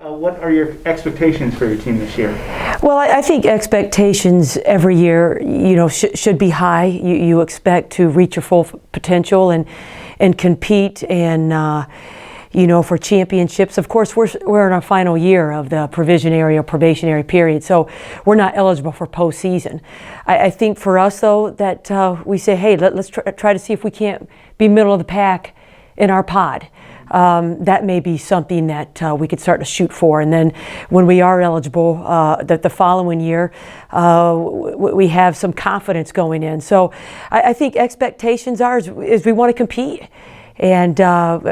What are your expectations for your team this year? Well, I think expectations every year, should be high. You expect to reach your full potential and compete and, for championships. Of course, we're in our final year of the probationary period, so we're not eligible for postseason. I think for us, though, that we say, hey, let's try to see if we can't be middle of the pack in our pod. That may be something that we could start to shoot for. And then when we are eligible the following year, we have some confidence going in. So I think expectations is we want to compete. And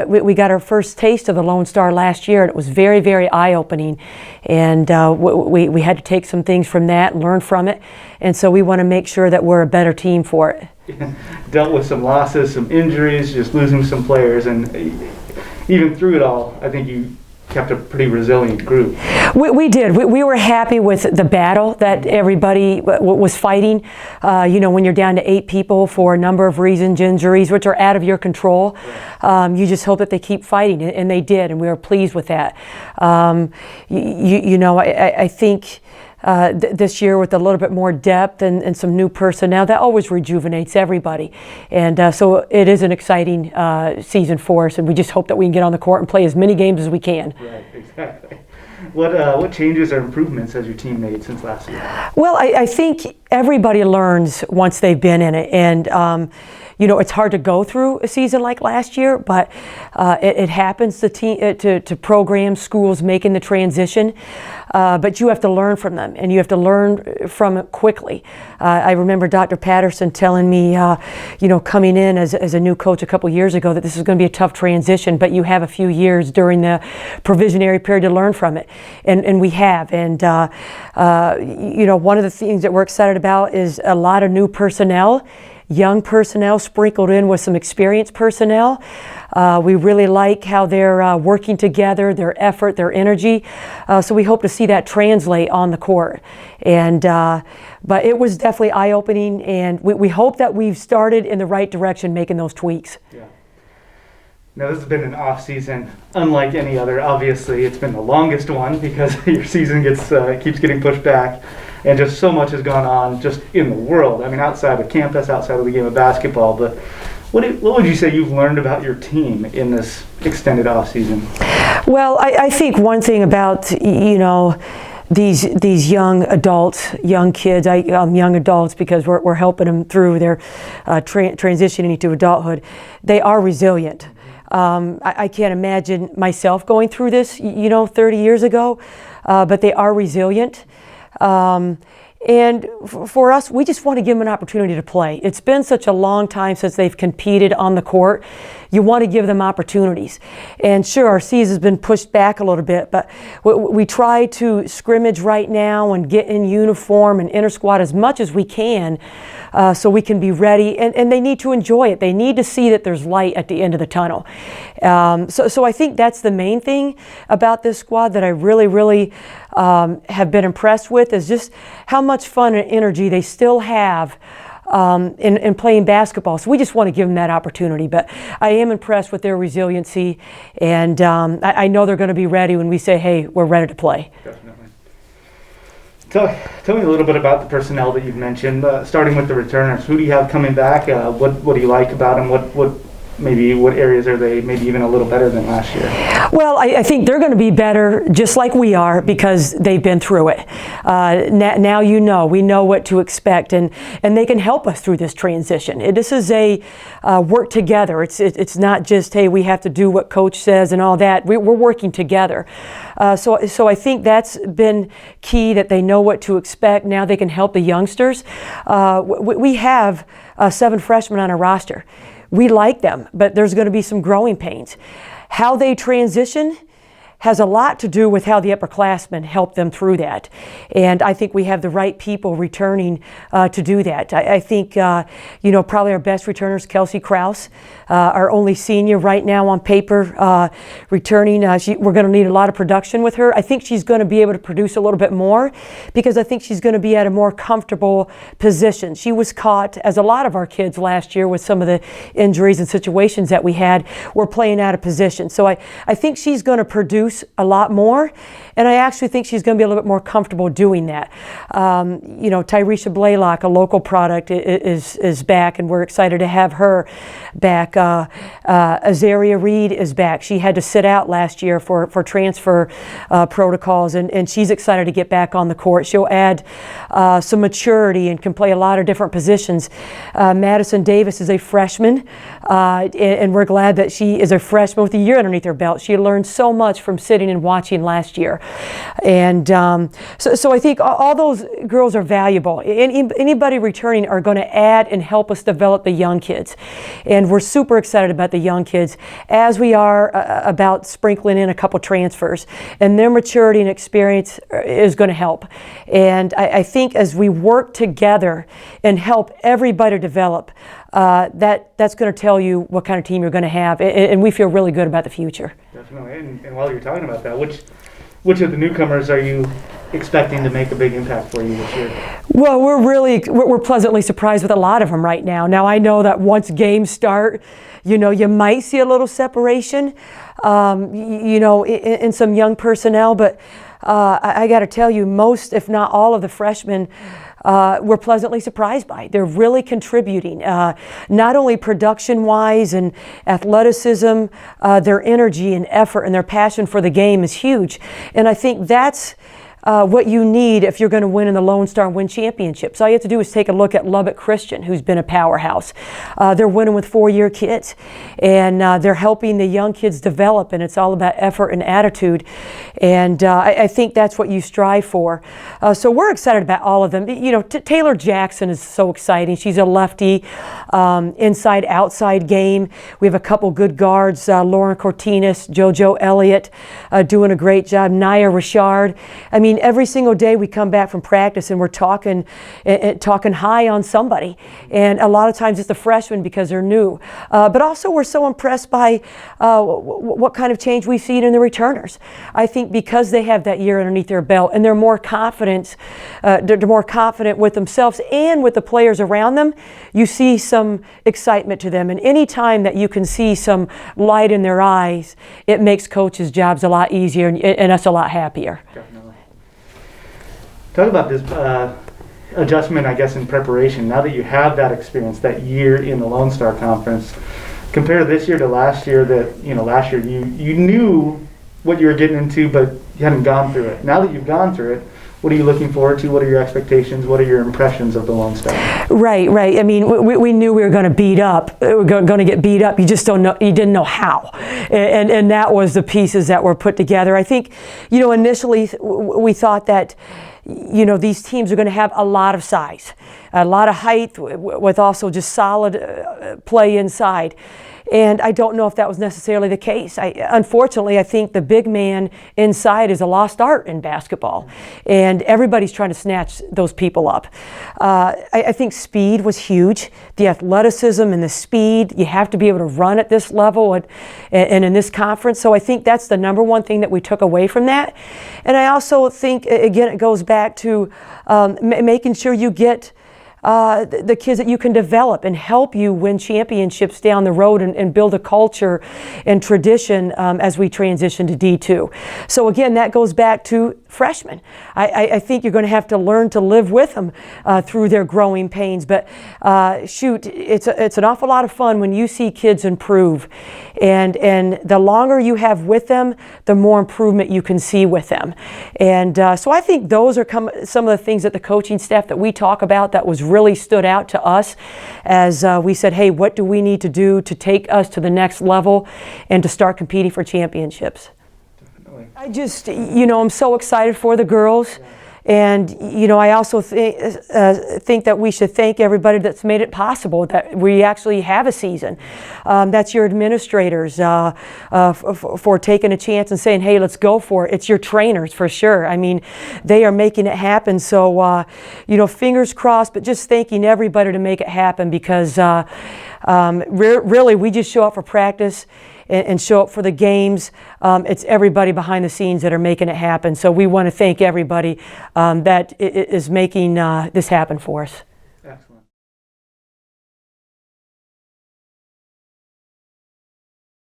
we got our first taste of the Lone Star last year, and it was very, very eye-opening. And we had to take some things from that and learn from it. And so we want to make sure that we're a better team for it. Dealt with some losses, some injuries, just losing some players, and even through it all, I think you kept a pretty resilient group. We did. We were happy with the battle that everybody was fighting. When you're down to 8 people for a number of reasons, injuries, which are out of your control, you just hope that they keep fighting, and they did, and we were pleased with that. I think this year with a little bit more depth and some new personnel, that always rejuvenates everybody. And so it is an exciting season for us, and we just hope that we can get on the court and play as many games as we can. Right, exactly. What changes or improvements has your team made since last year? Well, I think everybody learns once they've been in it. And it's hard to go through a season like last year, but it happens to programs, schools making the transition. But you have to learn from them, and you have to learn from it quickly. I remember Dr. Patterson telling me, coming in as a new coach a couple years ago, that this is going to be a tough transition, but you have a few years during the provisionary period to learn from it. And we have. And, one of the things that we're excited about is a lot of new personnel. Young personnel sprinkled in with some experienced personnel. We really like how they're working together, their effort, their energy. So we hope to see that translate on the court. And but it was definitely eye-opening, and we hope that we've started in the right direction, making those tweaks. Yeah. Now, this has been an off-season unlike any other. Obviously, it's been the longest one because your season keeps getting pushed back. And just so much has gone on just in the world. I mean, outside of campus, outside of the game of basketball. But what would you say you've learned about your team in this extended off season? Well, I think one thing about these young adults, young kids, young adults, because we're helping them through their transitioning into adulthood. They are resilient. I can't imagine myself going through this, 30 years ago, but they are resilient. And for us, we just want to give them an opportunity to play. It's been such a long time since they've competed on the court. You want to give them opportunities. And sure, our season's been pushed back a little bit, but we try to scrimmage right now and get in uniform and inter-squad as much as we can so we can be ready. And they need to enjoy it. They need to see that there's light at the end of the tunnel. So I think that's the main thing about this squad that I really, really have been impressed with, is just how much fun and energy they still have in playing basketball. So we just want to give them that opportunity. But I am impressed with their resiliency, and I know they're going to be ready when we say, hey, we're ready to play. Definitely. Tell me a little bit about the personnel that you've mentioned, starting with the returners. Who do you have coming back? What do you like about them? What areas are they maybe even a little better than last year? Well, I think they're going to be better just like we are because they've been through it. Now we know what to expect, and they can help us through this transition. This is a work together. It's not just, hey, we have to do what coach says and all that. We're working together. So I think that's been key, that they know what to expect. Now they can help the youngsters. We have 7 freshmen on our roster. We like them, but there's going to be some growing pains. How they transition has a lot to do with how the upperclassmen help them through that. And I think we have the right people returning to do that. I think, probably our best returner is Kelsey Krauss. our only senior right now on paper, returning. We're going to need a lot of production with her. I think she's going to be able to produce a little bit more because I think she's going to be at a more comfortable position. She was caught, as a lot of our kids last year with some of the injuries and situations that we had, were playing out of position. So I think she's going to produce a lot more, and I actually think she's going to be a little bit more comfortable doing that. Tyresha Blaylock, a local product, is back, and we're excited to have her back. Azaria Reed is back. She had to sit out last year for transfer protocols, and she's excited to get back on the court. She'll add some maturity and can play a lot of different positions. Madison Davis is a freshman, and we're glad that she is a freshman with a year underneath her belt. She learned so much from sitting and watching last year. And so I think all those girls are valuable. Anybody returning are going to add and help us develop the young kids. And we're super excited about the young kids, as we are about sprinkling in a couple transfers. And their maturity and experience is going to help. And I think as we work together and help everybody develop, that's going to tell you what kind of team you're going to have. And we feel really good about the future. Definitely. And while you're talking about that, which of the newcomers are you expecting to make a big impact for you this year? Well, we're pleasantly surprised with a lot of them right now. Now, I know that once games start, you might see a little separation, in some young personnel, but I got to tell you, most, if not all, of the freshmen we're pleasantly surprised by. They're really contributing, not only production-wise and athleticism, their energy and effort and their passion for the game is huge. And I think that's what you need if you're going to win in the Lone Star and win championships. All you have to do is take a look at Lubbock Christian, who's been a powerhouse. They're winning with 4-year kids, and they're helping the young kids develop, and it's all about effort and attitude. And I think that's what you strive for. So we're excited about all of them. Taylor Jackson is so exciting. She's a lefty, inside-outside game. We have a couple good guards, Lauren Cortinas, JoJo Elliott, doing a great job. Naya Richard. I mean, every single day we come back from practice and we're talking high on somebody. And a lot of times it's the freshmen because they're new. But also we're so impressed by what kind of change we've seen in the returners. I think because they have that year underneath their belt and they're more confident, with themselves and with the players around them, you see some excitement to them. And any time that you can see some light in their eyes, it makes coaches' jobs a lot easier and us a lot happier. Definitely. Talk about this adjustment, I guess, in preparation. Now that you have that experience, that year in the Lone Star Conference, compare this year to last year. Last year you knew what you were getting into, but you hadn't gone through it. Now that you've gone through it, what are you looking forward to? What are your expectations? What are your impressions of the Lone Star? Right. I mean, we knew we were going to beat up. We were going to get beat up. You just don't know. You didn't know how, and that was the pieces that were put together. I think, initially we thought that, these teams are going to have a lot of size, a lot of height, with also just solid play inside. And I don't know if that was necessarily the case. Unfortunately, I think the big man inside is a lost art in basketball. And everybody's trying to snatch those people up. I think speed was huge. The athleticism and the speed, you have to be able to run at this level and in this conference. So I think that's the number one thing that we took away from that. And I also think, again, it goes back to making sure you get the kids that you can develop and help you win championships down the road and build a culture and tradition as we transition to D2. So again, that goes back to freshmen. I think you're going to have to learn to live with them through their growing pains. But it's an awful lot of fun when you see kids improve. And the longer you have with them, the more improvement you can see with them. And so I think those are some of the things that the coaching staff that we talk about that was really stood out to us as we said, hey, what do we need to do to take us to the next level and to start competing for championships? Definitely. I just, I'm so excited for the girls. Yeah. And, I also think that we should thank everybody that's made it possible that we actually have a season. That's your administrators for taking a chance and saying, hey, let's go for it. It's your trainers for sure. I mean, they are making it happen. So, fingers crossed, but just thanking everybody to make it happen because Really, we just show up for practice and show up for the games. It's everybody behind the scenes that are making it happen. So we want to thank everybody that is making this happen for us.